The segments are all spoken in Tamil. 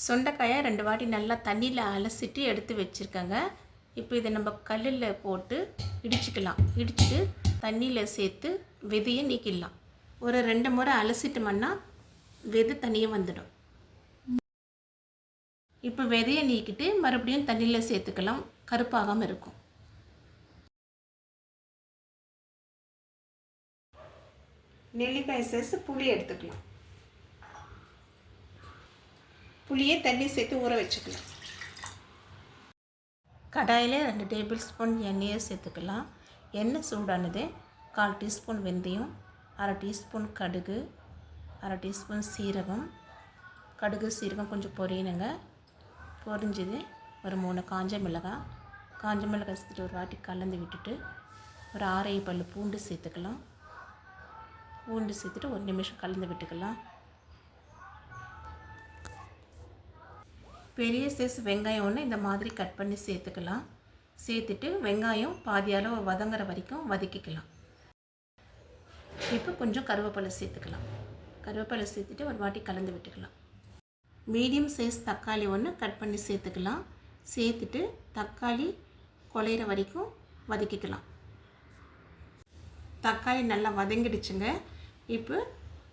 சுண்டைக்காயை 2 வாட்டி நல்லா தண்ணியில் அலசிட்டு எடுத்து வச்சுருக்கேங்க. இப்போ இதை நம்ம கல்லில் போட்டு இடிச்சுக்கலாம். இடிச்சுட்டு தண்ணியில் சேர்த்து விதையை நீக்கிடலாம். ஒரு 2 முறை அலசிட்டோம்னா விதை தனியாக வந்துடும். இப்போ விதையை நீக்கிட்டு மறுபடியும் தண்ணியில் சேர்த்துக்கலாம், கருப்பாகாமல் இருக்கும். நெல்லிக்காய் சைஸ் புளி எடுத்துக்கலாம். புளியை தண்ணி சேர்த்து ஊற வச்சுக்கலாம். கடாயில் 2 டேபிள் ஸ்பூன் எண்ணெயை சேர்த்துக்கலாம். எண்ணெய் சூடானது 1/4 டீஸ்பூன் வெந்தயம், 1/2 டீஸ்பூன் கடுகு, 1/2 டீஸ்பூன் சீரகம். கடுகு சீரகம் கொஞ்சம் பொரியணுங்க. பொரிஞ்சது ஒரு 3 காஞ்ச மிளகாய் சேர்த்துட்டு ஒரு வாட்டி கலந்து விட்டுட்டு ஒரு 6 பல் பூண்டு சேர்த்துக்கலாம். பூண்டு சேர்த்துட்டு 1 நிமிஷம் கலந்து விட்டுக்கலாம். பெரிய சைஸ் வெங்காயம் ஒன்று இந்த மாதிரி கட் பண்ணி சேர்த்துக்கலாம். சேர்த்துட்டு வெங்காயம் பாதி அளவு வதங்குற வரைக்கும் வதக்கிக்கலாம். இப்போ கொஞ்சம் கருவேப்பிலை சேர்த்துக்கலாம். கருவேப்பிலை சேர்த்துட்டு ஒரு வாட்டி கலந்து விட்டுக்கலாம். மீடியம் சைஸ் தக்காளி ஒன்று கட் பண்ணி சேர்த்துக்கலாம். சேர்த்துட்டு தக்காளி குழையிற வரைக்கும் வதக்கிக்கலாம். தக்காளி நல்லா வதங்கிடுச்சுங்க. இப்போ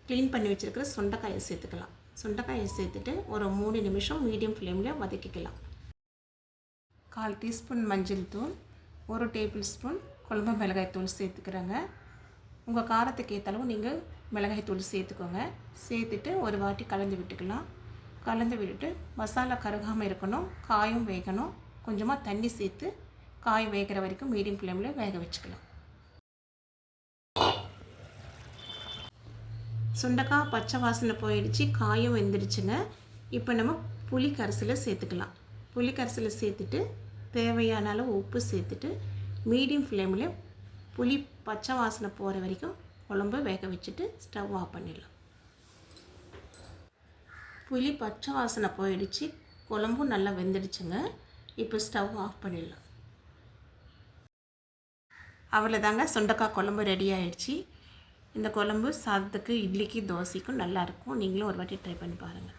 க்ளீன் பண்ணி வச்சுருக்கிற சுண்டைக்காயை சேர்த்துக்கலாம். சுண்டைக்காயை சேர்த்துட்டு ஒரு 3 நிமிஷம் மீடியம் ஃப்ளேமில் வதக்கிக்கலாம். 1/4 டீஸ்பூன் மஞ்சள் தூள், 1 டேபிள் ஸ்பூன் குழம்பு மிளகாய் தூள் சேர்த்துக்கிறேங்க. உங்கள் காரத்துக்கு ஏற்றளவு நீங்கள் மிளகாய் தூள் சேர்த்துக்கோங்க. சேர்த்துட்டு ஒரு வாட்டி கலந்து விட்டுக்கலாம். கலந்து விட்டுட்டு மசாலா கருகாமல் இருக்கணும், காயும் வேகணும். கொஞ்சமாக தண்ணி சேர்த்து காய் வேகிற வரைக்கும் மீடியம் ஃப்ளேமில் வேக வச்சுக்கலாம். சுண்டைக்காய் பச்சை வாசனை போயிடுச்சு, காயும் வெந்துடுச்சுங்க. இப்போ நம்ம புளி கரைசலை சேர்த்துக்கலாம். புளி கரைசலை சேர்த்துட்டு தேவையான அளவு உப்பு சேர்த்துட்டு மீடியம் ஃப்ளேமில் புளி பச்சை வாசனை போகிற வரைக்கும் குழம்பு வேக வச்சுட்டு ஸ்டவ் ஆஃப் பண்ணிடலாம். புளி பச்சை வாசனை போயிடுச்சு, குழம்பும் நல்லா வெந்துடுச்சுங்க. இப்போ ஸ்டவ் ஆஃப் பண்ணிடலாம். அவ்வளோதாங்க, சுண்டைக்காய் குழம்பு ரெடி ஆகிடுச்சு. இந்த குழம்பு சாதத்துக்கு, இட்லிக்கு, தோசைக்கும் நல்லாயிருக்கும். நீங்களும் ஒரு வாட்டி ட்ரை பண்ணி பாருங்கள்.